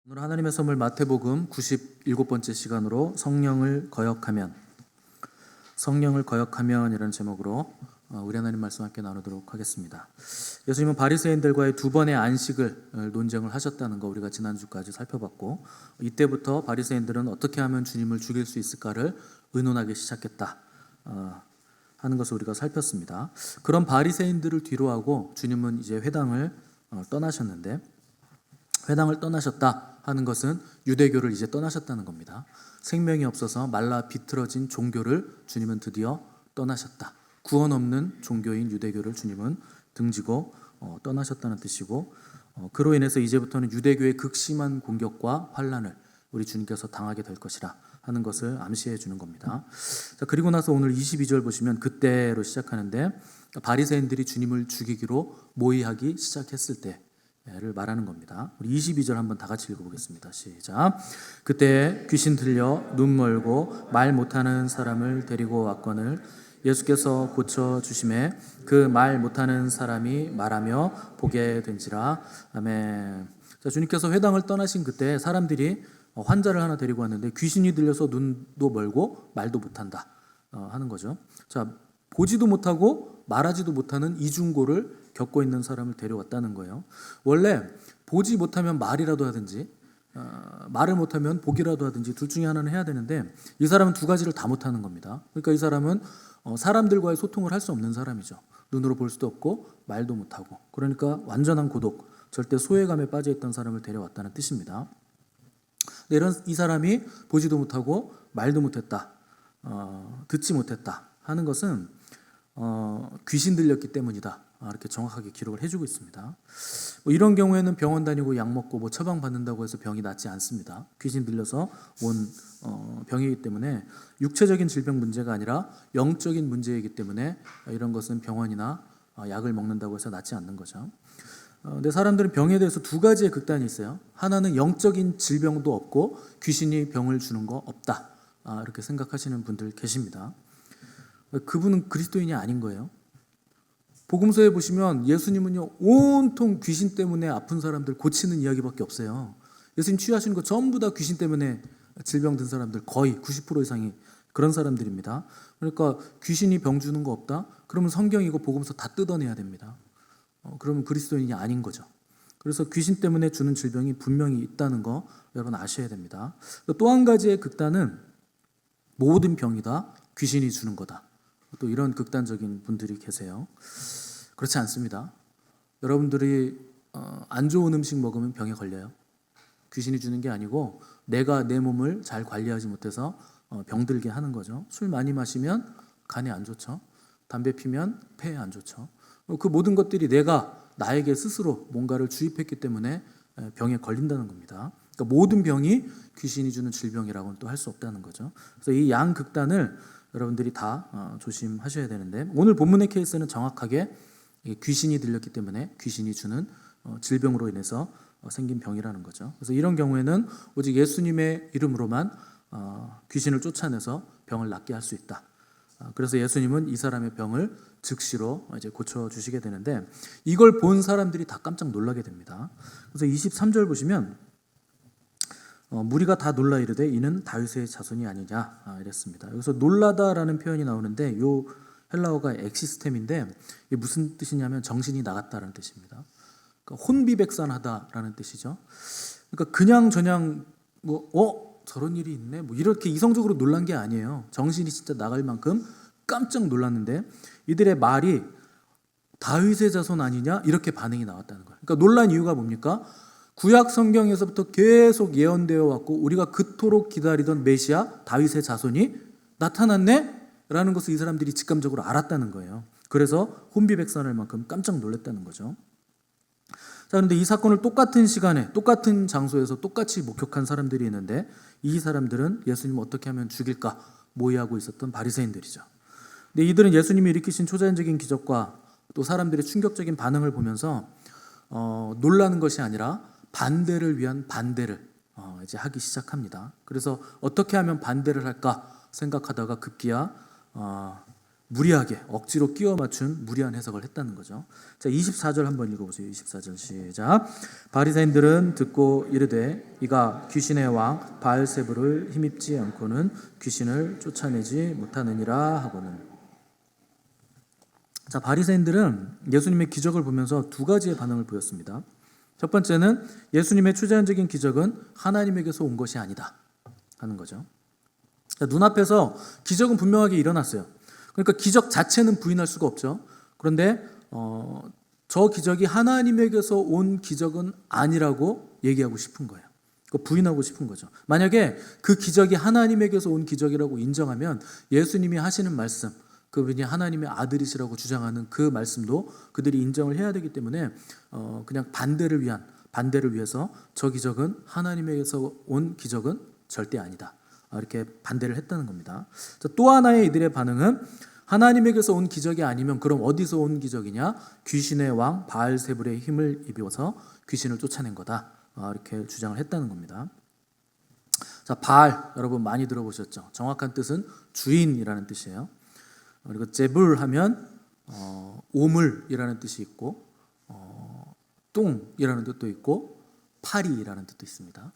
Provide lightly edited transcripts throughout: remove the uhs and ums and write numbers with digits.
오늘 하나님의 선물 마태복음 97번째 시간으로 성령을 거역하면이라는 제목으로 우리 하나님 말씀 함께 나누도록 하겠습니다. 예수님은 바리새인들과의 두 번의 안식을 논쟁을 하셨다는 거 우리가 지난주까지 살펴봤고, 이때부터 바리새인들은 어떻게 하면 주님을 죽일 수 있을까를 의논하기 시작했다 하는 것을 우리가 살폈습니다. 그런 바리새인들을 뒤로하고 주님은 이제 회당을 떠나셨는데, 회당을 떠나셨다 하는 것은 유대교를 이제 떠나셨다는 겁니다. 생명이 없어서 말라 비틀어진 종교를 주님은 드디어 떠나셨다. 구원 없는 종교인 유대교를 주님은 등지고 떠나셨다는 뜻이고, 그로 인해서 이제부터는 유대교의 극심한 공격과 환난을 우리 주님께서 당하게 될 것이라 하는 것을 암시해 주는 겁니다. 자, 그리고 나서 오늘 22절 보시면 그때로 시작하는데, 바리새인들이 주님을 죽이기로 모의하기 시작했을 때를 말하는 겁니다. 우리 22절 한번 다 같이 읽어보겠습니다. 시작. 그때 귀신 들려 눈 멀고 말 못하는 사람을 데리고 왔거늘 예수께서 고쳐주심에 그 말 못하는 사람이 말하며 보게 된지라. 아멘. 자, 주님께서 회당을 떠나신 그때 사람들이 환자를 하나 데리고 왔는데 귀신이 들려서 눈도 멀고 말도 못한다 하는 거죠. 자, 보지도 못하고 말하지도 못하는 이중고를 겪고 있는 사람을 데려왔다는 거예요. 원래 보지 못하면 말이라도 하든지 말을 못하면 보기라도 하든지 둘 중에 하나는 해야 되는데, 이 사람은 두 가지를 다 못하는 겁니다. 그러니까 이 사람은 사람들과의 소통을 할 수 없는 사람이죠. 눈으로 볼 수도 없고 말도 못하고, 그러니까 완전한 고독, 절대 소외감에 빠져있던 사람을 데려왔다는 뜻입니다. 이 사람이 보지도 못하고 말도 못했다, 듣지 못했다 하는 것은 귀신 들렸기 때문이다, 이렇게 정확하게 기록을 해주고 있습니다. 이런 경우에는 병원 다니고 약 먹고 처방 받는다고 해서 병이 낫지 않습니다. 귀신 들려서 온 병이기 때문에 육체적인 질병 문제가 아니라 영적인 문제이기 때문에 이런 것은 병원이나 약을 먹는다고 해서 낫지 않는 거죠. 근데 사람들은 병에 대해서 두 가지의 극단이 있어요. 하나는 영적인 질병도 없고 귀신이 병을 주는 거 없다, 이렇게 생각하시는 분들 계십니다. 그분은 그리스도인이 아닌 거예요. 복음서에 보시면 예수님은요, 온통 귀신 때문에 아픈 사람들 고치는 이야기밖에 없어요. 예수님 취하시는 거 전부 다 귀신 때문에 질병 든 사람들, 거의 90% 이상이 그런 사람들입니다. 그러니까 귀신이 병 주는 거 없다? 그러면 성경이고 복음서 다 뜯어내야 됩니다. 그러면 그리스도인이 아닌 거죠. 그래서 귀신 때문에 주는 질병이 분명히 있다는 거 여러분 아셔야 됩니다. 또 한 가지의 극단은 모든 병이 다 귀신이 주는 거다, 또 이런 극단적인 분들이 계세요. 그렇지 않습니다. 여러분들이 안 좋은 음식 먹으면 병에 걸려요. 귀신이 주는 게 아니고 내가 내 몸을 잘 관리하지 못해서 병들게 하는 거죠. 술 많이 마시면 간에 안 좋죠. 담배 피면 폐에 안 좋죠. 그 모든 것들이 내가 나에게 스스로 뭔가를 주입했기 때문에 병에 걸린다는 겁니다. 그러니까 모든 병이 귀신이 주는 질병이라고는 또 할 수 없다는 거죠. 그래서 이 양극단을 여러분들이 다 조심하셔야 되는데, 오늘 본문의 케이스는 정확하게 귀신이 들렸기 때문에 귀신이 주는 질병으로 인해서 생긴 병이라는 거죠. 그래서 이런 경우에는 오직 예수님의 이름으로만 귀신을 쫓아내서 병을 낫게 할 수 있다. 그래서 예수님은 이 사람의 병을 즉시로 이제 고쳐주시게 되는데, 이걸 본 사람들이 다 깜짝 놀라게 됩니다. 그래서 23절 보시면 무리가 다 놀라 이르되 이는 다윗의 자손이 아니냐 이랬습니다. 여기서 놀라다라는 표현이 나오는데, 요 헬라어가 엑시스템인데 이게 무슨 뜻이냐면 정신이 나갔다라는 뜻입니다. 그러니까 혼비백산하다라는 뜻이죠. 그러니까 그냥 저런 일이 있네 이렇게 이성적으로 놀란 게 아니에요. 정신이 진짜 나갈 만큼 깜짝 놀랐는데, 이들의 말이 다윗의 자손 아니냐 이렇게 반응이 나왔다는 거예요. 그러니까 놀란 이유가 뭡니까? 구약 성경에서부터 계속 예언되어 왔고 우리가 그토록 기다리던 메시아 다윗의 자손이 나타났네 라는 것을 이 사람들이 직감적으로 알았다는 거예요. 그래서 혼비백산할 만큼 깜짝 놀랐다는 거죠. 자, 그런데 이 사건을 똑같은 시간에 똑같은 장소에서 똑같이 목격한 사람들이 있는데, 이 사람들은 예수님을 어떻게 하면 죽일까 모의하고 있었던 바리새인들이죠. 근데 이들은 예수님이 일으키신 초자연적인 기적과 또 사람들의 충격적인 반응을 보면서 놀라는 것이 아니라 반대를 위한 반대를 이제 하기 시작합니다. 그래서 어떻게 하면 반대를 할까 생각하다가 급기야 무리하게 억지로 끼워 맞춘 무리한 해석을 했다는 거죠. 자, 24절 한번 읽어보세요. 24절 시작. 바리새인들은 듣고 이르되 이가 귀신의 왕 바알세불을 힘입지 않고는 귀신을 쫓아내지 못하느니라 하고는. 자, 바리새인들은 예수님의 기적을 보면서 두 가지의 반응을 보였습니다. 첫 번째는 예수님의 초자연적인 기적은 하나님에게서 온 것이 아니다 하는 거죠. 자, 눈앞에서 기적은 분명하게 일어났어요. 그러니까 기적 자체는 부인할 수가 없죠. 그런데 저 기적이 하나님에게서 온 기적은 아니라고 얘기하고 싶은 거예요. 부인하고 싶은 거죠. 만약에 그 기적이 하나님에게서 온 기적이라고 인정하면 예수님이 하시는 말씀, 그분이 하나님의 아들이시라고 주장하는 그 말씀도 그들이 인정을 해야 되기 때문에 그냥 반대를 위해서 저 기적은 하나님에게서 온 기적은 절대 아니다, 이렇게 반대를 했다는 겁니다. 또 하나의 이들의 반응은 하나님에게서 온 기적이 아니면 그럼 어디서 온 기적이냐? 귀신의 왕 바알세불의 힘을 입어서 귀신을 쫓아낸 거다, 이렇게 주장을 했다는 겁니다. 자, 바알 여러분 많이 들어보셨죠? 정확한 뜻은 주인이라는 뜻이에요. 그리고 제불 하면 오물이라는 뜻이 있고 똥이라는 뜻도 있고 파리라는 뜻도 있습니다.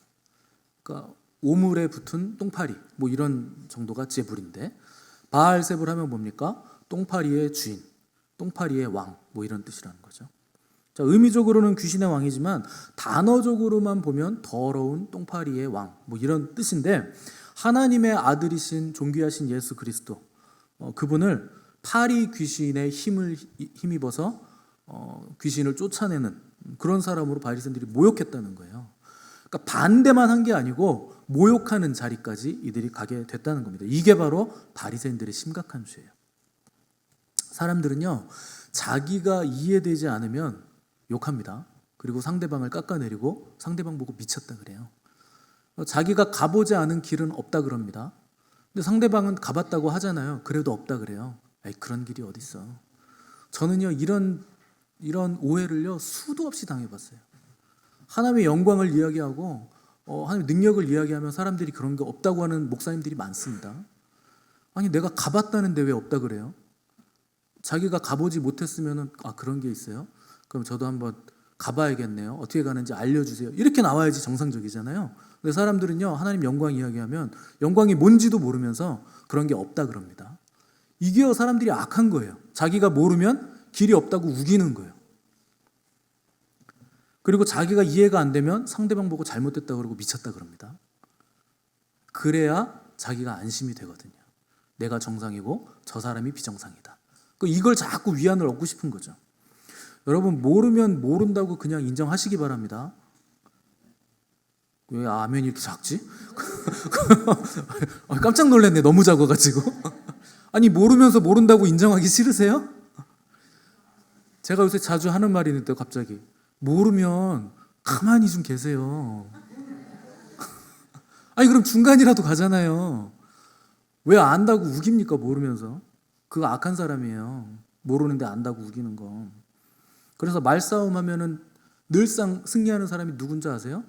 그러니까 오물에 붙은 똥파리 뭐 이런 정도가 제불인데, 바알세불 하면 뭡니까? 똥파리의 주인, 똥파리의 왕, 뭐 이런 뜻이라는 거죠. 자, 의미적으로는 귀신의 왕이지만 단어적으로만 보면 더러운 똥파리의 왕, 뭐 이런 뜻인데, 하나님의 아들이신 존귀하신 예수 그리스도, 그분을 파리 귀신의 힘입어서 귀신을 쫓아내는 그런 사람으로 바리새인들이 모욕했다는 거예요. 그러니까 반대만 한 게 아니고 모욕하는 자리까지 이들이 가게 됐다는 겁니다. 이게 바로 바리새인들의 심각한 죄예요. 사람들은요, 자기가 이해되지 않으면 욕합니다. 그리고 상대방을 깎아내리고 상대방 보고 미쳤다 그래요. 자기가 가보지 않은 길은 없다 그럽니다. 근데 상대방은 가봤다고 하잖아요. 그래도 없다 그래요. 에이, 그런 길이 어딨어. 저는요, 이런 오해를요 수도 없이 당해봤어요. 하나님의 영광을 이야기하고 하나님의 능력을 이야기하면 사람들이 그런 게 없다고 하는 목사님들이 많습니다. 아니, 내가 가봤다는데 왜 없다 그래요? 자기가 가보지 못했으면 그런 게 있어요? 그럼 저도 한번 가봐야겠네요. 어떻게 가는지 알려주세요. 이렇게 나와야지 정상적이잖아요. 근데 사람들은요, 하나님 영광 이야기하면 영광이 뭔지도 모르면서 그런 게 없다 그럽니다. 이게 사람들이 악한 거예요. 자기가 모르면 길이 없다고 우기는 거예요. 그리고 자기가 이해가 안 되면 상대방 보고 잘못됐다 그러고 미쳤다 그럽니다. 그래야 자기가 안심이 되거든요. 내가 정상이고 저 사람이 비정상이다. 이걸 자꾸 위안을 얻고 싶은 거죠. 여러분, 모르면 모른다고 그냥 인정하시기 바랍니다. 왜 아멘이 이렇게 작지? 깜짝 놀랐네, 너무 작아가지고. 아니, 모르면서 모른다고 인정하기 싫으세요? 제가 요새 자주 하는 말이 있는데 갑자기 모르면 가만히 좀 계세요. 아니, 그럼 중간이라도 가잖아요. 왜 안다고 우깁니까? 모르면서. 그거 악한 사람이에요. 모르는데 안다고 우기는 거. 그래서 말싸움 하면은 늘상 승리하는 사람이 누군지 아세요?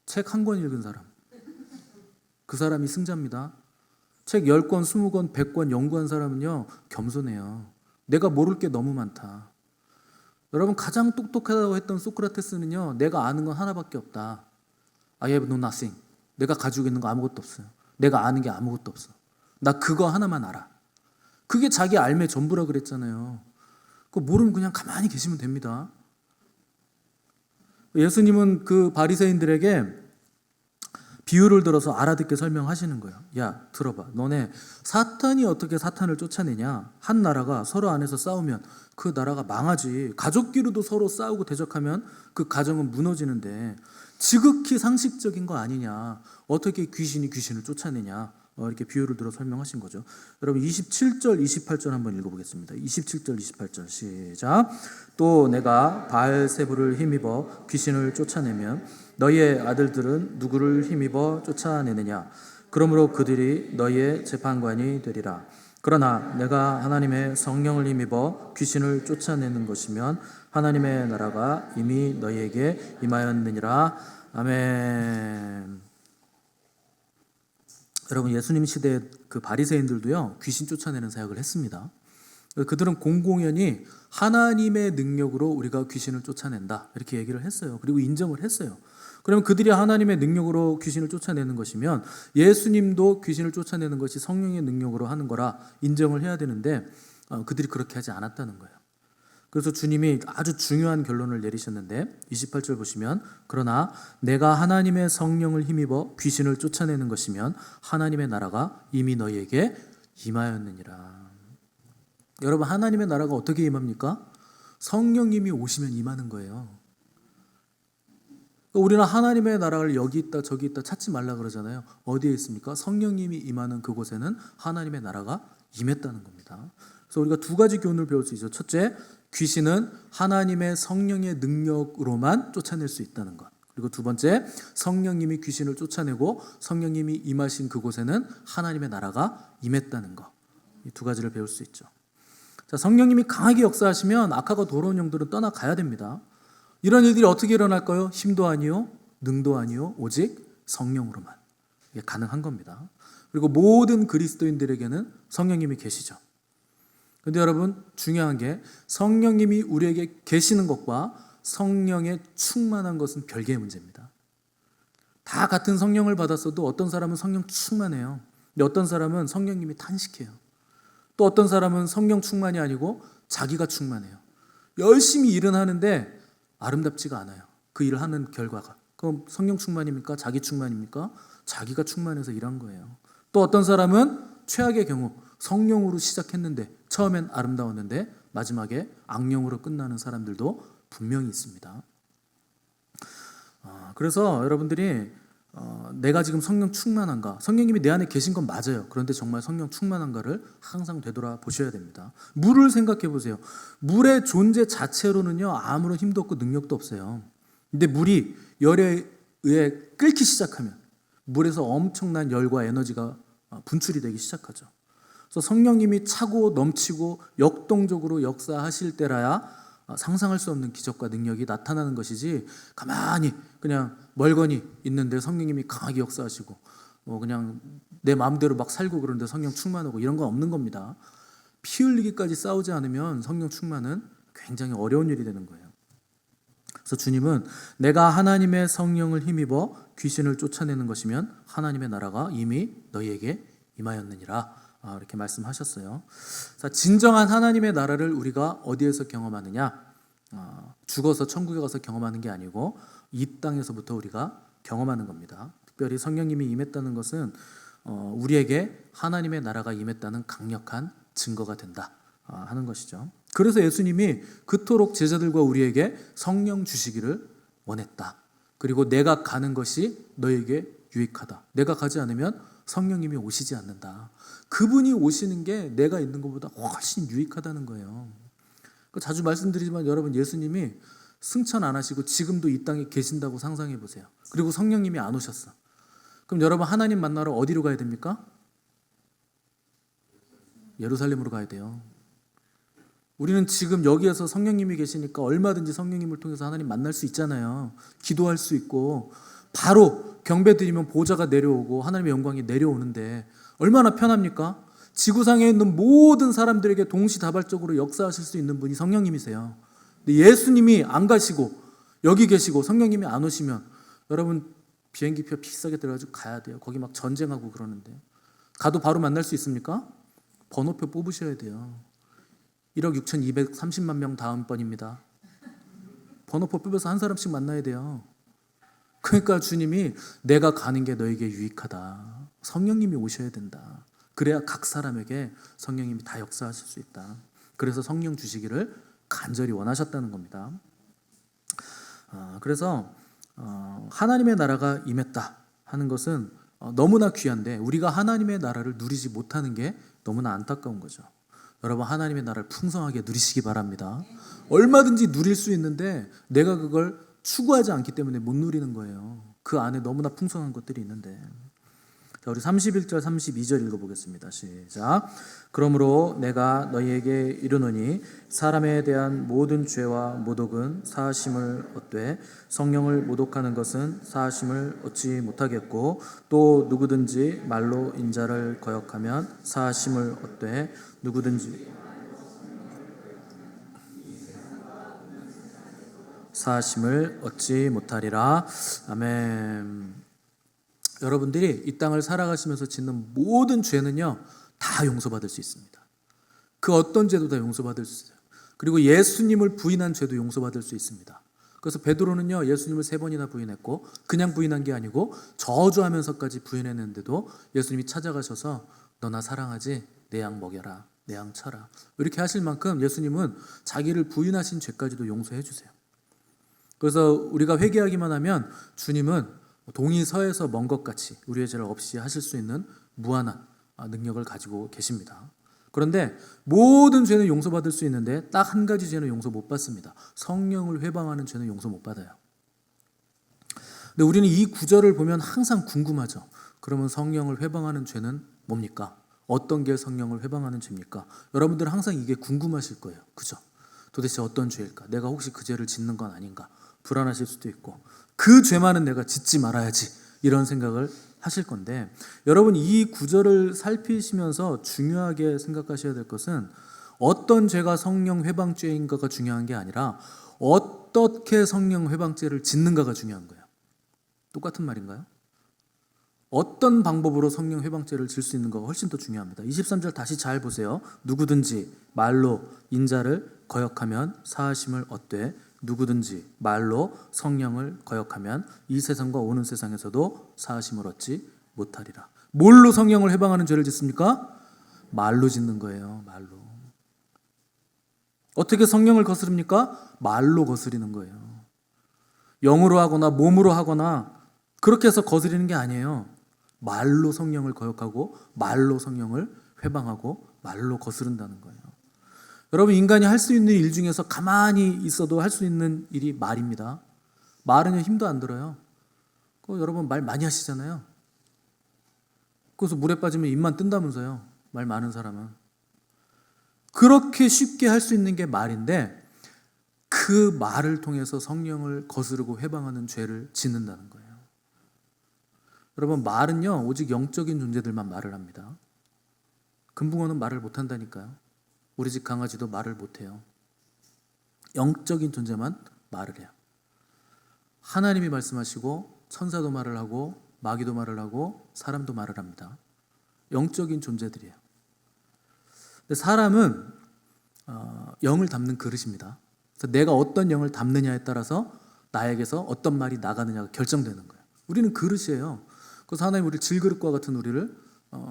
책 한 권 읽은 사람. 그 사람이 승자입니다. 책 10권, 20권, 100권 연구한 사람은요, 겸손해요. 내가 모를 게 너무 많다. 여러분, 가장 똑똑하다고 했던 소크라테스는요, 내가 아는 건 하나밖에 없다. I have no nothing. 내가 가지고 있는 거 아무것도 없어요. 내가 아는 게 아무것도 없어. 나 그거 하나만 알아. 그게 자기 알매 전부라 그랬잖아요. 그거 모르면 그냥 가만히 계시면 됩니다. 예수님은 그 바리새인들에게 비유를 들어서 알아듣게 설명하시는 거예요. 야, 들어봐. 너네 사탄이 어떻게 사탄을 쫓아내냐? 한 나라가 서로 안에서 싸우면 그 나라가 망하지. 가족끼리도 서로 싸우고 대적하면 그 가정은 무너지는데 지극히 상식적인 거 아니냐? 어떻게 귀신이 귀신을 쫓아내냐? 이렇게 비유를 들어 설명하신 거죠. 여러분, 27절, 28절 한번 읽어보겠습니다. 27절, 28절 시작. 또 내가 바알세불을 힘입어 귀신을 쫓아내면 너희의 아들들은 누구를 힘입어 쫓아내느냐? 그러므로 그들이 너희의 재판관이 되리라. 그러나 내가 하나님의 성령을 힘입어 귀신을 쫓아내는 것이면 하나님의 나라가 이미 너희에게 임하였느니라. 아멘. 여러분 예수님 시대 그 바리새인들도요 귀신 쫓아내는 사역을 했습니다. 그들은 공공연히 하나님의 능력으로 우리가 귀신을 쫓아낸다 이렇게 얘기를 했어요. 그리고 인정을 했어요. 그러면 그들이 하나님의 능력으로 귀신을 쫓아내는 것이면 예수님도 귀신을 쫓아내는 것이 성령의 능력으로 하는 거라 인정을 해야 되는데 그들이 그렇게 하지 않았다는 거예요. 그래서 주님이 아주 중요한 결론을 내리셨는데 28절 보시면 그러나 내가 하나님의 성령을 힘입어 귀신을 쫓아내는 것이면 하나님의 나라가 이미 너희에게 임하였느니라. 여러분 하나님의 나라가 어떻게 임합니까? 성령님이 오시면 임하는 거예요. 우리는 하나님의 나라를 여기 있다 저기 있다 찾지 말라 그러잖아요. 어디에 있습니까? 성령님이 임하는 그곳에는 하나님의 나라가 임했다는 겁니다. 그래서 우리가 두 가지 교훈을 배울 수 있죠. 첫째, 귀신은 하나님의 성령의 능력으로만 쫓아낼 수 있다는 것. 그리고 두 번째, 성령님이 귀신을 쫓아내고 성령님이 임하신 그곳에는 하나님의 나라가 임했다는 것. 이 두 가지를 배울 수 있죠. 자, 성령님이 강하게 역사하시면 악하고 더러운 영들은 떠나가야 됩니다. 이런 일들이 어떻게 일어날까요? 힘도 아니요, 능도 아니요, 오직 성령으로만. 이게 가능한 겁니다. 그리고 모든 그리스도인들에게는 성령님이 계시죠. 그런데 여러분 중요한 게 성령님이 우리에게 계시는 것과 성령에 충만한 것은 별개의 문제입니다. 다 같은 성령을 받았어도 어떤 사람은 성령 충만해요. 근데 어떤 사람은 성령님이 탄식해요. 또 어떤 사람은 성령 충만이 아니고 자기가 충만해요. 열심히 일은 하는데 아름답지가 않아요. 그 일을 하는 결과가. 그럼 성령 충만입니까? 자기 충만입니까? 자기가 충만해서 일한 거예요. 또 어떤 사람은 최악의 경우 성령으로 시작했는데 처음엔 아름다웠는데 마지막에 악령으로 끝나는 사람들도 분명히 있습니다. 그래서 여러분들이 내가 지금 성령 충만한가? 성령님이 내 안에 계신 건 맞아요. 그런데 정말 성령 충만한가를 항상 되돌아보셔야 됩니다. 물을 생각해 보세요. 물의 존재 자체로는요 아무런 힘도 없고 능력도 없어요. 근데 물이 열에 의해 끓기 시작하면 물에서 엄청난 열과 에너지가 분출이 되기 시작하죠. 그래서 성령님이 차고 넘치고 역동적으로 역사하실 때라야 상상할 수 없는 기적과 능력이 나타나는 것이지 가만히 그냥 멀거니 있는데 성령님이 강하게 역사하시고 그냥 내 마음대로 막 살고 그러는데 성령 충만하고 이런 건 없는 겁니다. 피 흘리기까지 싸우지 않으면 성령 충만은 굉장히 어려운 일이 되는 거예요. 그래서 주님은 내가 하나님의 성령을 힘입어 귀신을 쫓아내는 것이면 하나님의 나라가 이미 너희에게 임하였느니라 이렇게 말씀하셨어요. 자, 진정한 하나님의 나라를 우리가 어디에서 경험하느냐? 죽어서 천국에 가서 경험하는 게 아니고 이 땅에서부터 우리가 경험하는 겁니다. 특별히 성령님이 임했다는 것은 우리에게 하나님의 나라가 임했다는 강력한 증거가 된다 하는 것이죠. 그래서 예수님이 그토록 제자들과 우리에게 성령 주시기를 원했다. 그리고 내가 가는 것이 너에게 유익하다. 내가 가지 않으면 성령님이 오시지 않는다. 그분이 오시는 게 내가 있는 것보다 훨씬 유익하다는 거예요. 자주 말씀드리지만 여러분 예수님이 승천 안 하시고 지금도 이 땅에 계신다고 상상해 보세요. 그리고 성령님이 안 오셨어. 그럼 여러분 하나님 만나러 어디로 가야 됩니까? 예루살렘으로 가야 돼요. 우리는 지금 여기에서 성령님이 계시니까 얼마든지 성령님을 통해서 하나님 만날 수 있잖아요. 기도할 수 있고 바로 경배 드리면 보좌가 내려오고 하나님의 영광이 내려오는데 얼마나 편합니까? 지구상에 있는 모든 사람들에게 동시다발적으로 역사하실 수 있는 분이 성령님이세요. 근데 예수님이 안 가시고 여기 계시고 성령님이 안 오시면 여러분 비행기표 비싸게 들어가지고 가야 돼요. 거기 막 전쟁하고 그러는데 가도 바로 만날 수 있습니까? 번호표 뽑으셔야 돼요. 1억 6,230만 명 다음번입니다. 번호표 뽑아서 한 사람씩 만나야 돼요. 그러니까 주님이 내가 가는 게 너에게 유익하다. 성령님이 오셔야 된다. 그래야 각 사람에게 성령님이 다 역사하실 수 있다. 그래서 성령 주시기를 간절히 원하셨다는 겁니다. 그래서 하나님의 나라가 임했다 하는 것은 너무나 귀한데 우리가 하나님의 나라를 누리지 못하는 게 너무나 안타까운 거죠. 여러분 하나님의 나라를 풍성하게 누리시기 바랍니다. 얼마든지 누릴 수 있는데 내가 그걸 추구하지 않기 때문에 못 누리는 거예요. 그 안에 너무나 풍성한 것들이 있는데 자, 우리 31절 32절 읽어보겠습니다. 시작. 그러므로 내가 너희에게 이르노니 사람에 대한 모든 죄와 모독은 사하심을 얻되 성령을 모독하는 것은 사하심을 얻지 못하겠고 또 누구든지 말로 인자를 거역하면 사하심을 얻되 누구든지 사하심을 얻지 못하리라. 아멘. 여러분들이 이 땅을 살아가시면서 짓는 모든 죄는요 다 용서받을 수 있습니다. 그 어떤 죄도 다 용서받을 수 있어요. 그리고 예수님을 부인한 죄도 용서받을 수 있습니다. 그래서 베드로는요 예수님을 3번이나 부인했고 그냥 부인한 게 아니고 저주하면서까지 부인했는데도 예수님이 찾아가셔서 너 나 사랑하지? 내 양 먹여라, 내 양 쳐라, 이렇게 하실 만큼 예수님은 자기를 부인하신 죄까지도 용서해 주세요. 그래서 우리가 회개하기만 하면 주님은 동이 서에서 먼 것 같이 우리의 죄를 없이 하실 수 있는 무한한 능력을 가지고 계십니다. 그런데 모든 죄는 용서받을 수 있는데 딱 한 가지 죄는 용서 못 받습니다. 성령을 회방하는 죄는 용서 못 받아요. 근데 우리는 이 구절을 보면 항상 궁금하죠. 그러면 성령을 회방하는 죄는 뭡니까? 어떤 게 성령을 회방하는 죄입니까? 여러분들은 항상 이게 궁금하실 거예요. 그죠? 도대체 어떤 죄일까? 내가 혹시 그 죄를 짓는 건 아닌가? 불안하실 수도 있고 그 죄만은 내가 짓지 말아야지 이런 생각을 하실 건데 여러분 이 구절을 살피시면서 중요하게 생각하셔야 될 것은 어떤 죄가 성령 회방죄인가가 중요한 게 아니라 어떻게 성령 회방죄를 짓는가가 중요한 거예요. 똑같은 말인가요? 어떤 방법으로 성령 회방죄를 질 수 있는가가 훨씬 더 중요합니다. 23절 다시 잘 보세요. 누구든지 말로 인자를 거역하면 사하심을 얻되 누구든지 말로 성령을 거역하면 이 세상과 오는 세상에서도 사하심을 얻지 못하리라. 뭘로 성령을 회방하는 죄를 짓습니까? 말로 짓는 거예요. 말로. 어떻게 성령을 거스릅니까? 말로 거스리는 거예요. 영으로 하거나 몸으로 하거나 그렇게 해서 거스리는 게 아니에요. 말로 성령을 거역하고 말로 성령을 회방하고 말로 거스른다는 거예요. 여러분 인간이 할 수 있는 일 중에서 가만히 있어도 할 수 있는 일이 말입니다. 말은 힘도 안 들어요. 여러분 말 많이 하시잖아요. 그래서 물에 빠지면 입만 뜬다면서요. 말 많은 사람은. 그렇게 쉽게 할 수 있는 게 말인데 그 말을 통해서 성령을 거스르고 회방하는 죄를 짓는다는 거예요. 여러분 말은요 오직 영적인 존재들만 말을 합니다. 금붕어는 말을 못한다니까요. 우리 집 강아지도 말을 못해요. 영적인 존재만 말을 해요. 하나님이 말씀하시고 천사도 말을 하고 마귀도 말을 하고 사람도 말을 합니다. 영적인 존재들이에요. 근데 사람은 영을 담는 그릇입니다. 그래서 내가 어떤 영을 담느냐에 따라서 나에게서 어떤 말이 나가느냐가 결정되는 거예요. 우리는 그릇이에요. 그래서 하나님 우리를 질그릇과 같은 우리를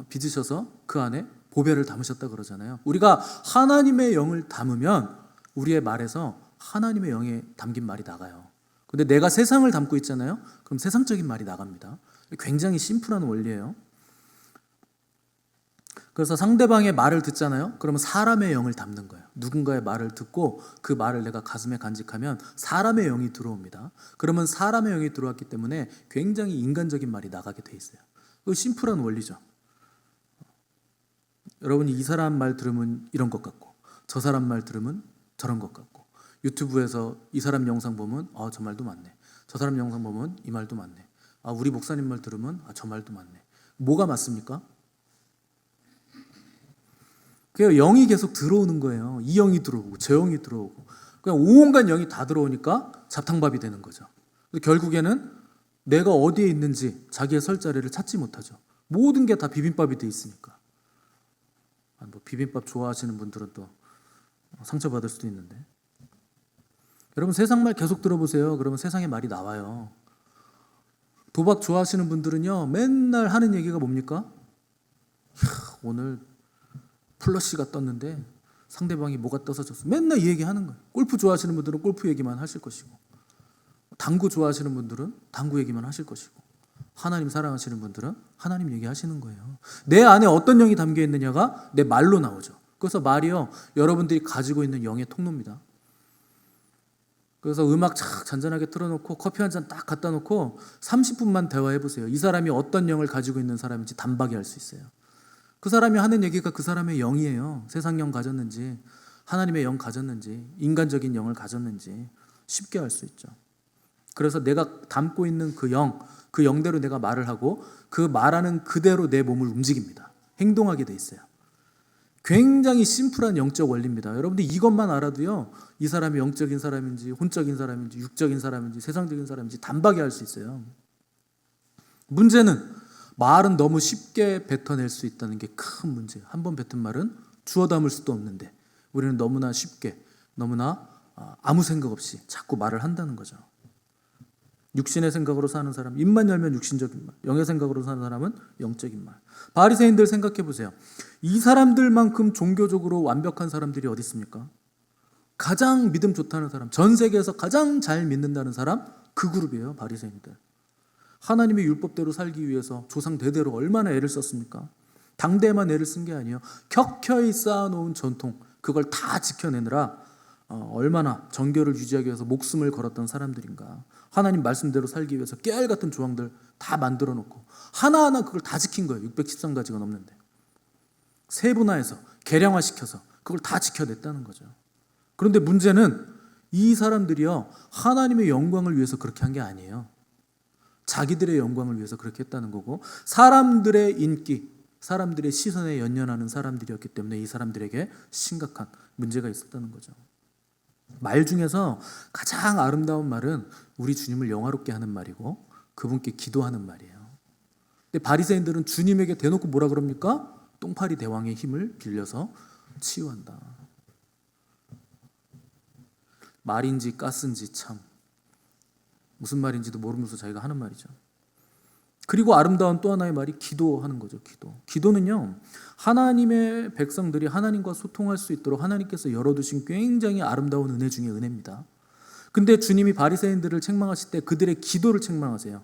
빚으셔서 그 안에 보배를 담으셨다 그러잖아요. 우리가 하나님의 영을 담으면 우리의 말에서 하나님의 영에 담긴 말이 나가요. 근데 내가 세상을 담고 있잖아요. 그럼 세상적인 말이 나갑니다. 굉장히 심플한 원리예요. 그래서 상대방의 말을 듣잖아요. 그러면 사람의 영을 담는 거예요. 누군가의 말을 듣고 그 말을 내가 가슴에 간직하면 사람의 영이 들어옵니다. 그러면 사람의 영이 들어왔기 때문에 굉장히 인간적인 말이 나가게 돼 있어요. 이거 심플한 원리죠. 여러분이 이 사람 말 들으면 이런 것 같고 저 사람 말 들으면 저런 것 같고 유튜브에서 이 사람 영상 보면 저 말도 맞네. 저 사람 영상 보면 이 말도 맞네. 우리 목사님 말 들으면 저 말도 맞네. 뭐가 맞습니까? 그냥 영이 계속 들어오는 거예요. 이 영이 들어오고 저 영이 들어오고 그냥 온갖 영이 다 들어오니까 잡탕밥이 되는 거죠. 결국에는 내가 어디에 있는지 자기의 설 자리를 찾지 못하죠. 모든 게 다 비빔밥이 돼 있으니까. 비빔밥 좋아하시는 분들은 또 상처받을 수도 있는데 여러분 세상 말 계속 들어보세요. 그러면 세상의 말이 나와요. 도박 좋아하시는 분들은요 맨날 하는 얘기가 뭡니까? 오늘 플러시가 떴는데 상대방이 뭐가 떠서 졌어. 맨날 이 얘기 하는 거예요. 골프 좋아하시는 분들은 골프 얘기만 하실 것이고 당구 좋아하시는 분들은 당구 얘기만 하실 것이고 하나님 사랑하시는 분들은 하나님 얘기하시는 거예요. 내 안에 어떤 영이 담겨 있느냐가 내 말로 나오죠. 그래서 말이요 여러분들이 가지고 있는 영의 통로입니다. 그래서 음악 착 잔잔하게 틀어놓고 커피 한 잔 딱 갖다 놓고 30분만 대화해 보세요. 이 사람이 어떤 영을 가지고 있는 사람인지 단박에 알 수 있어요. 그 사람이 하는 얘기가 그 사람의 영이에요. 세상 영 가졌는지, 하나님의 영 가졌는지, 인간적인 영을 가졌는지 쉽게 알 수 있죠. 그래서 내가 담고 있는 그 영대로 내가 말을 하고 그 말하는 그대로 내 몸을 움직입니다. 행동하게 돼 있어요. 굉장히 심플한 영적 원리입니다. 여러분들 이것만 알아도요, 이 사람이 영적인 사람인지 혼적인 사람인지 육적인 사람인지 세상적인 사람인지 단박에 알 수 있어요. 문제는 말은 너무 쉽게 뱉어낼 수 있다는 게 큰 문제예요. 한 번 뱉은 말은 주워 담을 수도 없는데 우리는 너무나 쉽게, 너무나 아무 생각 없이 자꾸 말을 한다는 거죠. 육신의 생각으로 사는 사람, 입만 열면 육신적인 말, 영의 생각으로 사는 사람은 영적인 말. 바리새인들 생각해 보세요. 이 사람들만큼 종교적으로 완벽한 사람들이 어디 있습니까? 가장 믿음 좋다는 사람, 전 세계에서 가장 잘 믿는다는 사람, 그 그룹이에요. 바리새인들. 하나님의 율법대로 살기 위해서 조상 대대로 얼마나 애를 썼습니까? 당대에만 애를 쓴 게 아니에요. 켜켜이 쌓아놓은 전통, 그걸 다 지켜내느라 얼마나 정결을 유지하기 위해서 목숨을 걸었던 사람들인가. 하나님 말씀대로 살기 위해서 깨알 같은 조항들 다 만들어 놓고 하나하나 그걸 다 지킨 거예요. 613가지가 넘는데 세분화해서 계량화시켜서 그걸 다 지켜냈다는 거죠. 그런데 문제는 이 사람들이요, 하나님의 영광을 위해서 그렇게 한 게 아니에요. 자기들의 영광을 위해서 그렇게 했다는 거고, 사람들의 인기, 사람들의 시선에 연연하는 사람들이었기 때문에 이 사람들에게 심각한 문제가 있었다는 거죠. 말 중에서 가장 아름다운 말은 우리 주님을 영화롭게 하는 말이고 그분께 기도하는 말이에요. 근데 바리새인들은 주님에게 대놓고 뭐라 그럽니까? 똥파리 대왕의 힘을 빌려서 치유한다. 말인지 가스인지 참 무슨 말인지도 모르면서 자기가 하는 말이죠. 그리고 아름다운 또 하나의 말이 기도하는 거죠. 기도는요, 하나님의 백성들이 하나님과 소통할 수 있도록 하나님께서 열어두신 굉장히 아름다운 은혜 중에 은혜입니다. 근데 주님이 바리새인들을 책망하실 때 그들의 기도를 책망하세요.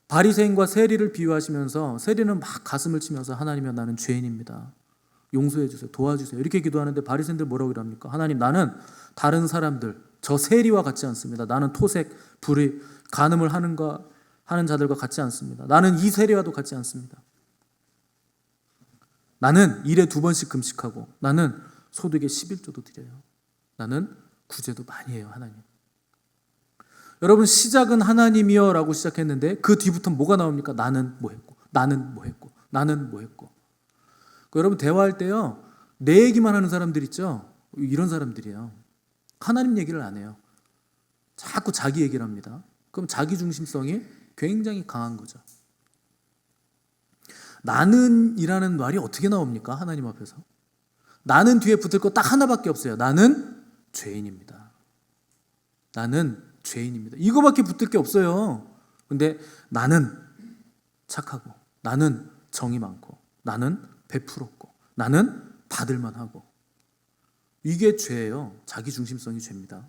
바리새인과 세리를 비유하시면서 세리는 막 가슴을 치면서 하나님이여 나는 죄인입니다. 용서해 주세요. 도와주세요. 이렇게 기도하는데 바리새인들 뭐라고 합니까? 하나님, 나는 다른 사람들 저 세리와 같지 않습니다. 나는 토색, 불의, 간음을 하는 자들과 같지 않습니다. 나는 이 세리와도 같지 않습니다. 나는 일에 2번씩 금식하고 나는 소득의 11조도 드려요. 나는 구제도 많이 해요. 하나님. 여러분, 시작은 하나님이여 라고 시작했는데 그 뒤부터 뭐가 나옵니까? 나는 뭐 했고 나는 뭐 했고 나는 뭐 했고. 여러분, 대화할 때요, 내 얘기만 하는 사람들 있죠? 이런 사람들이에요. 하나님 얘기를 안 해요. 자꾸 자기 얘기를 합니다. 그럼 자기 중심성이 굉장히 강한 거죠. 나는이라는 말이 어떻게 나옵니까? 하나님 앞에서. 나는 뒤에 붙을 거 딱 하나밖에 없어요. 나는 죄인입니다. 나는 죄인입니다. 이거밖에 붙을 게 없어요. 근데 나는 착하고 나는 정이 많고 나는 베풀었고 나는 받을만 하고, 이게 죄예요. 자기 중심성이 죄입니다.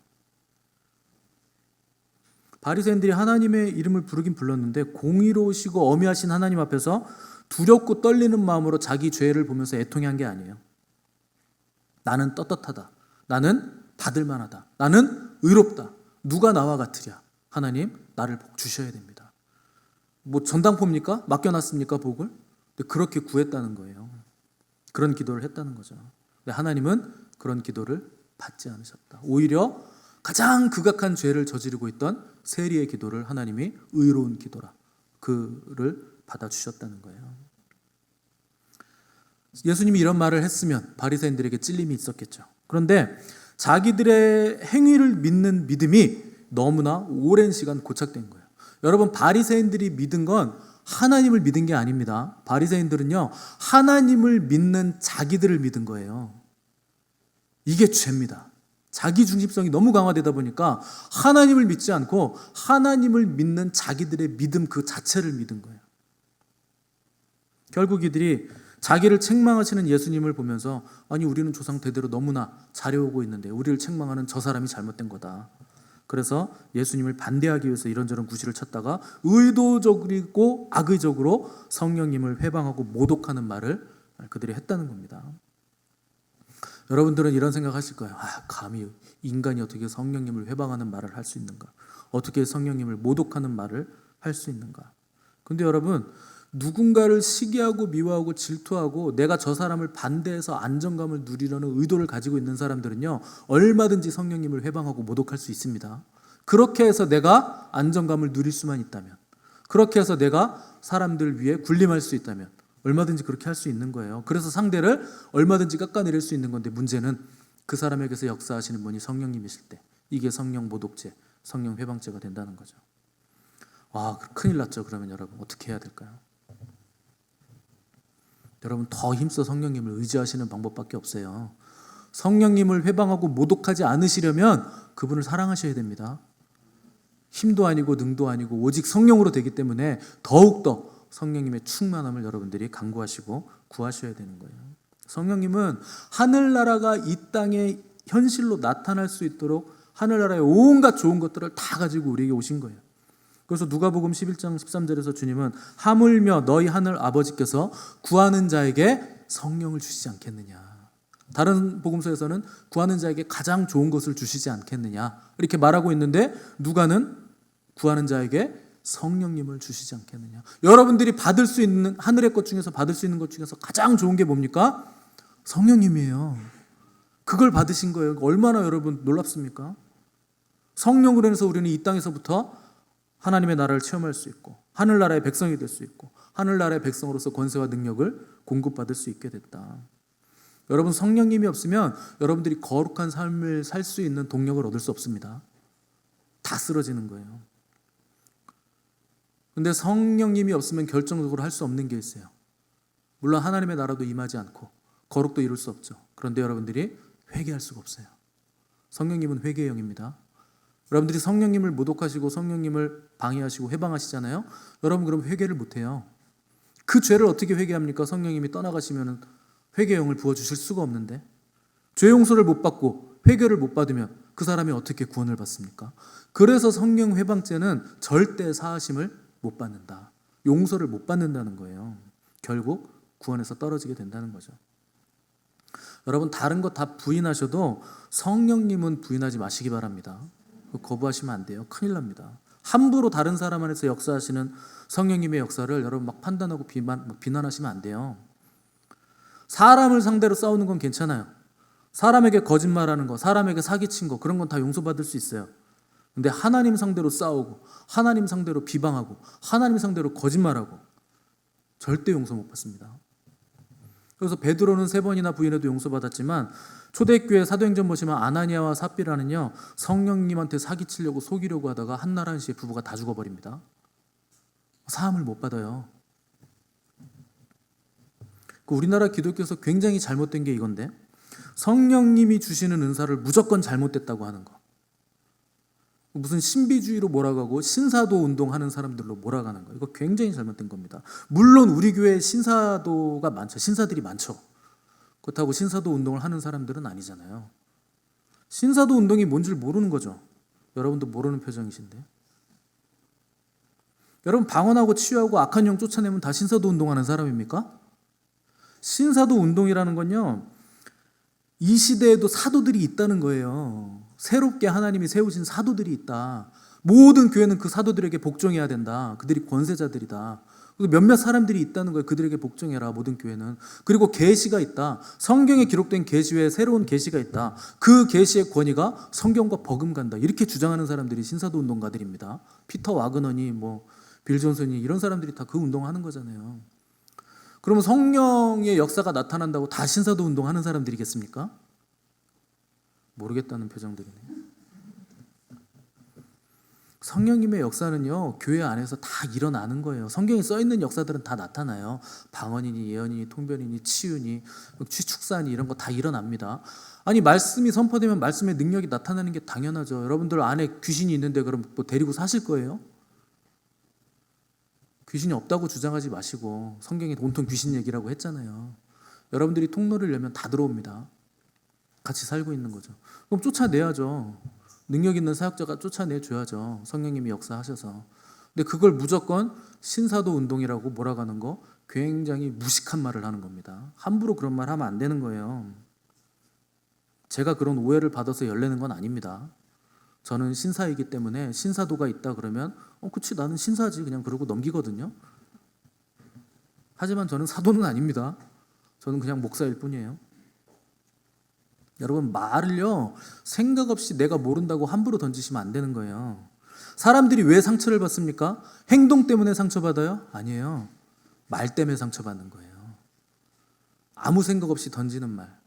바리새인들이 하나님의 이름을 부르긴 불렀는데 공의로우시고 엄위하신 하나님 앞에서 두렵고 떨리는 마음으로 자기 죄를 보면서 애통한 게 아니에요. 나는 떳떳하다. 나는 받을 만하다. 나는 의롭다. 누가 나와 같으랴. 하나님, 나를 복 주셔야 됩니다. 뭐 전당포입니까? 맡겨놨습니까? 복을? 근데 그렇게 구했다는 거예요. 그런 기도를 했다는 거죠. 근데 하나님은 그런 기도를 받지 않으셨다. 오히려 가장 극악한 죄를 저지르고 있던 세리의 기도를 하나님이 의로운 기도라, 그를 받아주셨다는 거예요. 예수님이 이런 말을 했으면 바리새인들에게 찔림이 있었겠죠. 그런데 자기들의 행위를 믿는 믿음이 너무나 오랜 시간 고착된 거예요. 여러분, 바리새인들이 믿은 건 하나님을 믿은 게 아닙니다. 바리새인들은요, 하나님을 믿는 자기들을 믿은 거예요. 이게 죄입니다. 자기 중심성이 너무 강화되다 보니까 하나님을 믿지 않고 하나님을 믿는 자기들의 믿음 그 자체를 믿은 거예요. 결국 이들이 자기를 책망하시는 예수님을 보면서, 아니 우리는 조상 대대로 너무나 잘해오고 있는데 우리를 책망하는 저 사람이 잘못된 거다. 그래서 예수님을 반대하기 위해서 이런저런 구실을 찾다가 의도적이고 악의적으로 성령님을 회방하고 모독하는 말을 그들이 했다는 겁니다. 여러분들은 이런 생각 하실 거예요. 감히 인간이 어떻게 성령님을 회방하는 말을 할 수 있는가? 어떻게 성령님을 모독하는 말을 할 수 있는가? 근데 여러분, 누군가를 시기하고 미워하고 질투하고 내가 저 사람을 반대해서 안정감을 누리려는 의도를 가지고 있는 사람들은요, 얼마든지 성령님을 회방하고 모독할 수 있습니다. 그렇게 해서 내가 안정감을 누릴 수만 있다면, 그렇게 해서 내가 사람들 위해 군림할 수 있다면 얼마든지 그렇게 할 수 있는 거예요. 그래서 상대를 얼마든지 깎아내릴 수 있는 건데, 문제는 그 사람에게서 역사하시는 분이 성령님이실 때 이게 성령 모독죄, 성령 회방죄가 된다는 거죠. 큰일 났죠. 그러면 여러분 어떻게 해야 될까요? 여러분, 더 힘써 성령님을 의지하시는 방법밖에 없어요. 성령님을 회방하고 모독하지 않으시려면 그분을 사랑하셔야 됩니다. 힘도 아니고 능도 아니고 오직 성령으로 되기 때문에 더욱더 성령님의 충만함을 여러분들이 간구하시고 구하셔야 되는 거예요. 성령님은 하늘나라가 이 땅에 현실로 나타날 수 있도록 하늘나라의 온갖 좋은 것들을 다 가지고 우리에게 오신 거예요. 그래서 누가복음 11장 13절에서 주님은 하물며 너희 하늘 아버지께서 구하는 자에게 성령을 주시지 않겠느냐. 다른 복음서에서는 구하는 자에게 가장 좋은 것을 주시지 않겠느냐 이렇게 말하고 있는데, 누가는 구하는 자에게 성령님을 주시지 않겠느냐. 여러분들이 받을 수 있는 하늘의 것 중에서 받을 수 있는 것 중에서 가장 좋은 게 뭡니까? 성령님이에요. 그걸 받으신 거예요. 얼마나 여러분 놀랍습니까? 성령으로 인해서 우리는 이 땅에서부터 하나님의 나라를 체험할 수 있고 하늘나라의 백성이 될 수 있고 하늘나라의 백성으로서 권세와 능력을 공급받을 수 있게 됐다. 여러분, 성령님이 없으면 여러분들이 거룩한 삶을 살 수 있는 동력을 얻을 수 없습니다. 다 쓰러지는 거예요. 근데 성령님이 없으면 결정적으로 할 수 없는 게 있어요. 물론 하나님의 나라도 임하지 않고 거룩도 이룰 수 없죠. 그런데 여러분들이 회개할 수가 없어요. 성령님은 회개의 영입니다. 여러분들이 성령님을 모독하시고 성령님을 방해하시고 회방하시잖아요. 여러분 그럼 회개를 못해요. 그 죄를 어떻게 회개합니까? 성령님이 떠나가시면 회개의 영을 부어주실 수가 없는데, 죄 용서를 못 받고 회개를 못 받으면 그 사람이 어떻게 구원을 받습니까? 그래서 성령 회방죄는 절대 사하심을 못 받는다. 용서를 못 받는다는 거예요. 결국 구원에서 떨어지게 된다는 거죠. 여러분, 다른 거 다 부인하셔도 성령님은 부인하지 마시기 바랍니다. 거부하시면 안 돼요. 큰일 납니다. 함부로 다른 사람 안에서 역사하시는 성령님의 역사를 여러분 막 판단하고 비난하시면 안 돼요. 사람을 상대로 싸우는 건 괜찮아요. 사람에게 거짓말하는 거, 사람에게 사기친 거, 그런 건 다 용서받을 수 있어요. 근데 하나님 상대로 싸우고 하나님 상대로 비방하고 하나님 상대로 거짓말하고 절대 용서 못 받습니다. 그래서 베드로는 3번이나 부인해도 용서받았지만 초대교회 사도행전 보시면 아나니아와 삽비라는요, 성령님한테 사기치려고 속이려고 하다가 한나라한 씨의 부부가 다 죽어버립니다. 사함을 못 받아요. 우리나라 기독교에서 굉장히 잘못된 게 이건데, 성령님이 주시는 은사를 무조건 잘못됐다고 하는 거. 무슨 신비주의로 몰아가고 신사도 운동하는 사람들로 몰아가는 거. 이거 굉장히 잘못된 겁니다. 물론 우리 교회에 신사도가 많죠. 신사들이 많죠. 그렇다고 신사도 운동을 하는 사람들은 아니잖아요. 신사도 운동이 뭔 줄 모르는 거죠. 여러분도 모르는 표정이신데. 여러분, 방언하고 치유하고 악한 영 쫓아내면 다 신사도 운동하는 사람입니까? 신사도 운동이라는 건요, 이 시대에도 사도들이 있다는 거예요. 새롭게 하나님이 세우신 사도들이 있다. 모든 교회는 그 사도들에게 복종해야 된다. 그들이 권세자들이다. 몇몇 사람들이 있다는 거예요. 그들에게 복종해라, 모든 교회는. 그리고 계시가 있다. 성경에 기록된 계시 외에 새로운 계시가 있다. 그 계시의 권위가 성경과 버금간다. 이렇게 주장하는 사람들이 신사도 운동가들입니다. 피터 와그너니 빌 존슨이 이런 사람들이 다 그 운동하는 거잖아요. 그러면 성령의 역사가 나타난다고 다 신사도 운동하는 사람들이겠습니까? 모르겠다는 표정들이네요. 성령님의 역사는요, 교회 안에서 다 일어나는 거예요. 성경에 써있는 역사들은 다 나타나요. 방언이니 예언이니 통변이니 치유니 축사니 이런 거 다 일어납니다. 아니, 말씀이 선포되면 말씀의 능력이 나타나는 게 당연하죠. 여러분들 안에 귀신이 있는데 그럼 데리고 사실 거예요? 귀신이 없다고 주장하지 마시고, 성경에 온통 귀신 얘기라고 했잖아요. 여러분들이 통로를 열면 다 들어옵니다. 같이 살고 있는 거죠. 그럼 쫓아내야죠. 능력 있는 사역자가 쫓아내줘야죠. 성령님이 역사하셔서. 근데 그걸 무조건 신사도 운동이라고 몰아가는 거 굉장히 무식한 말을 하는 겁니다. 함부로 그런 말 하면 안 되는 거예요. 제가 그런 오해를 받아서 열내는 건 아닙니다. 저는 신사이기 때문에 신사도가 있다 그러면 그치 나는 신사지 그냥 그러고 넘기거든요. 하지만 저는 사도는 아닙니다. 저는 그냥 목사일 뿐이에요. 여러분 말을요 생각 없이 내가 모른다고 함부로 던지시면 안 되는 거예요. 사람들이 왜 상처를 받습니까? 행동 때문에 상처받아요? 아니에요. 말 때문에 상처받는 거예요. 아무 생각 없이 던지는 말.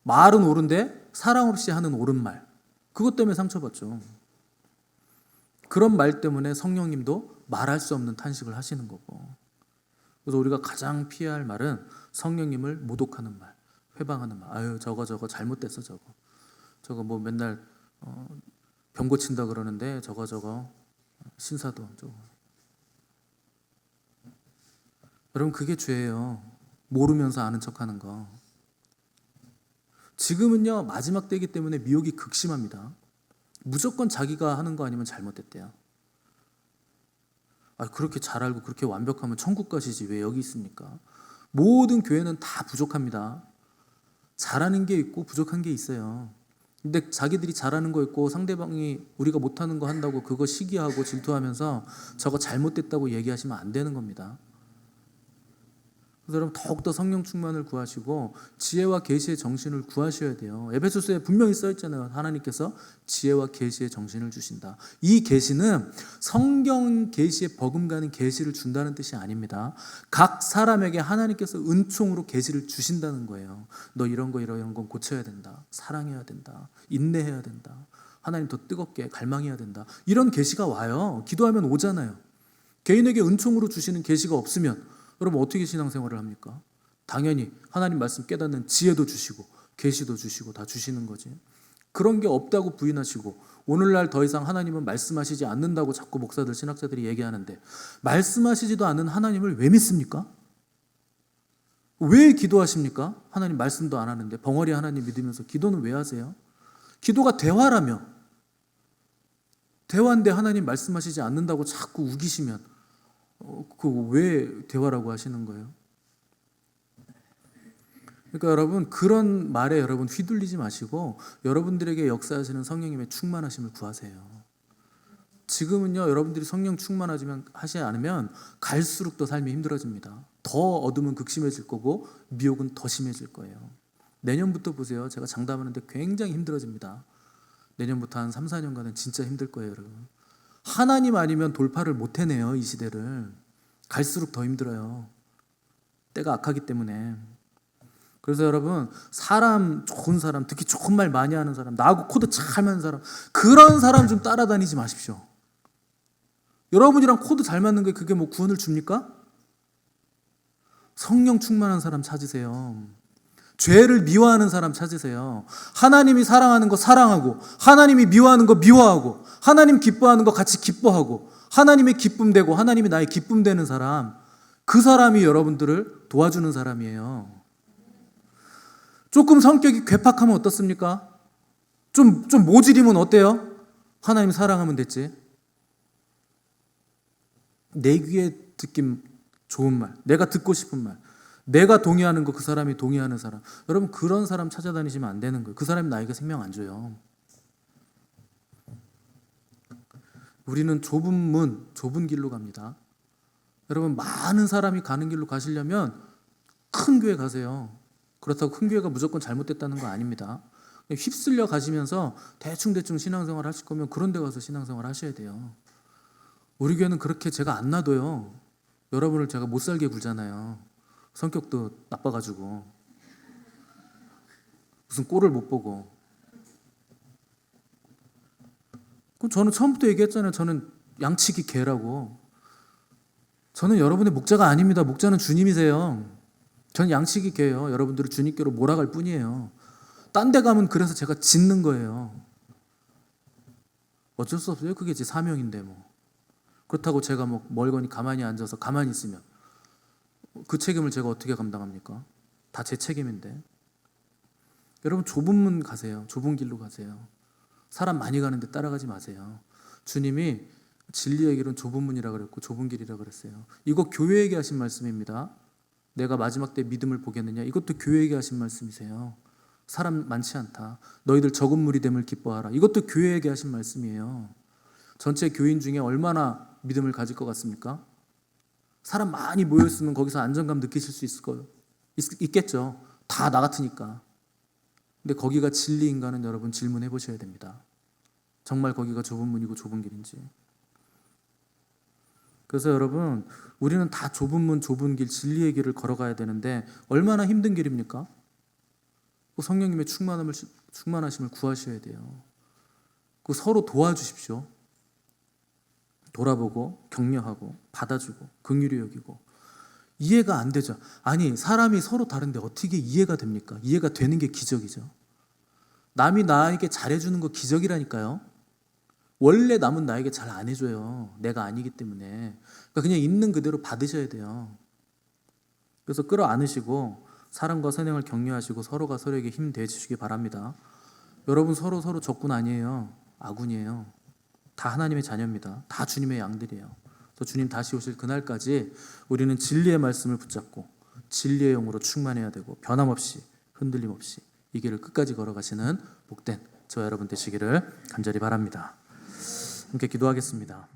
말은 옳은데 사랑 없이 하는 옳은 말. 그것 때문에 상처받죠. 그런 말 때문에 성령님도 말할 수 없는 탄식을 하시는 거고. 그래서 우리가 가장 피해야 할 말은 성령님을 모독하는 말, 회방하는 말. 아유 저거 잘못됐어 저거 뭐 맨날 병 고친다 그러는데 저거 신사도 저거. 여러분 그게 죄예요. 모르면서 아는 척하는 거. 지금은요 마지막 때이기 때문에 미혹이 극심합니다. 무조건 자기가 하는 거 아니면 잘못됐대요. 그렇게 잘 알고 그렇게 완벽하면 천국 가시지 왜 여기 있습니까? 모든 교회는 다 부족합니다. 잘하는 게 있고 부족한 게 있어요. 근데 자기들이 잘하는 거 있고 상대방이 우리가 못하는 거 한다고 그거 시기하고 질투하면서 저거 잘못됐다고 얘기하시면 안 되는 겁니다. 그래서 여러분 더욱더 성령 충만을 구하시고 지혜와 계시의 정신을 구하셔야 돼요. 에베소서에 분명히 써 있잖아요. 하나님께서 지혜와 계시의 정신을 주신다. 이 계시는 성경 계시에 버금가는 계시를 준다는 뜻이 아닙니다. 각 사람에게 하나님께서 은총으로 계시를 주신다는 거예요. 너 이런 건 고쳐야 된다. 사랑해야 된다. 인내해야 된다. 하나님 더 뜨겁게 갈망해야 된다. 이런 계시가 와요. 기도하면 오잖아요. 개인에게 은총으로 주시는 계시가 없으면 여러분 어떻게 신앙생활을 합니까? 당연히 하나님 말씀 깨닫는 지혜도 주시고 계시도 주시고 다 주시는 거지. 그런 게 없다고 부인하시고 오늘날 더 이상 하나님은 말씀하시지 않는다고 자꾸 목사들 신학자들이 얘기하는데 말씀하시지도 않는 하나님을 왜 믿습니까? 왜 기도하십니까? 하나님 말씀도 안 하는데 벙어리 하나님 믿으면서 기도는 왜 하세요? 기도가 대화라며 대화인데 하나님 말씀하시지 않는다고 자꾸 우기시면 왜 대화라고 하시는 거예요? 그러니까 여러분 그런 말에 여러분 휘둘리지 마시고 여러분들에게 역사하시는 성령님의 충만하심을 구하세요. 지금은요 여러분들이 성령 충만하지 않으면 갈수록 더 삶이 힘들어집니다. 더 어둠은 극심해질 거고 미혹은 더 심해질 거예요. 내년부터 보세요. 제가 장담하는데 굉장히 힘들어집니다. 내년부터 한 3, 4년간은 진짜 힘들 거예요 여러분. 하나님 아니면 돌파를 못 해내요. 이 시대를. 갈수록 더 힘들어요. 때가 악하기 때문에. 그래서 여러분 사람 좋은 사람 특히 좋은 말 많이 하는 사람 나하고 코드 잘 맞는 사람 그런 사람 좀 따라다니지 마십시오. 여러분이랑 코드 잘 맞는 게 그게 뭐 구원을 줍니까? 성령 충만한 사람 찾으세요. 죄를 미워하는 사람 찾으세요. 하나님이 사랑하는 거 사랑하고 하나님이 미워하는 거 미워하고 하나님 기뻐하는 거 같이 기뻐하고 하나님의 기쁨 되고 하나님이 나의 기쁨 되는 사람 그 사람이 여러분들을 도와주는 사람이에요. 조금 성격이 괴팍하면 어떻습니까? 좀 모질이면 어때요? 하나님 사랑하면 됐지. 내 귀에 듣기 좋은 말 내가 듣고 싶은 말 내가 동의하는 거 그 사람이 동의하는 사람 여러분 그런 사람 찾아다니시면 안 되는 거예요. 그 사람이 나에게 생명 안 줘요. 우리는 좁은 문 좁은 길로 갑니다. 여러분 많은 사람이 가는 길로 가시려면 큰 교회 가세요. 그렇다고 큰 교회가 무조건 잘못됐다는 거 아닙니다. 휩쓸려 가시면서 대충 신앙생활 하실 거면 그런 데 가서 신앙생활 하셔야 돼요. 우리 교회는 그렇게 제가 안 놔둬요. 여러분을 제가 못 살게 굴잖아요. 성격도 나빠가지고 무슨 꼴을 못 보고. 그럼 저는 처음부터 얘기했잖아요. 저는 양치기 개라고. 저는 여러분의 목자가 아닙니다. 목자는 주님이세요. 저는 양치기 개예요. 여러분들을 주님께로 몰아갈 뿐이에요. 딴 데 가면 그래서 제가 짖는 거예요. 어쩔 수 없어요. 그게 제 사명인데 뭐. 그렇다고 제가 뭐 멀거니 가만히 앉아서 가만히 있으면 그 책임을 제가 어떻게 감당합니까? 다 제 책임인데. 여러분 좁은 문 가세요. 좁은 길로 가세요. 사람 많이 가는데 따라가지 마세요. 주님이 진리의 길은 좁은 문이라 그랬고 좁은 길이라 그랬어요. 이거 교회에게 하신 말씀입니다. 내가 마지막 때 믿음을 보겠느냐? 이것도 교회에게 하신 말씀이세요. 사람 많지 않다. 너희들 적은 무리 됨을 기뻐하라. 이것도 교회에게 하신 말씀이에요. 전체 교인 중에 얼마나 믿음을 가질 것 같습니까? 사람 많이 모였으면 거기서 안정감 느끼실 수 있겠죠. 다 나 같으니까. 근데 거기가 진리인가는 여러분 질문해 보셔야 됩니다. 정말 거기가 좁은 문이고 좁은 길인지. 그래서 여러분, 우리는 다 좁은 문, 좁은 길, 진리의 길을 걸어가야 되는데 얼마나 힘든 길입니까? 성령님의 충만하심을 구하셔야 돼요. 서로 도와주십시오. 돌아보고 격려하고 받아주고 긍휼히 여기고. 이해가 안 되죠. 아니, 사람이 서로 다른데 어떻게 이해가 됩니까? 이해가 되는 게 기적이죠. 남이 나에게 잘해주는 거 기적이라니까요. 원래 남은 나에게 잘 안 해줘요. 내가 아니기 때문에. 그러니까 그냥 있는 그대로 받으셔야 돼요. 그래서 끌어안으시고 사랑과 선행을 격려하시고 서로가 서로에게 힘 대주시기 바랍니다. 여러분 서로 적군 아니에요. 아군이에요. 다 하나님의 자녀입니다. 다 주님의 양들이에요. 그래서 주님 다시 오실 그날까지 우리는 진리의 말씀을 붙잡고 진리의 영으로 충만해야 되고 변함없이 흔들림 없이 이 길을 끝까지 걸어가시는 복된 저와 여러분 되시기를 간절히 바랍니다. 함께 기도하겠습니다.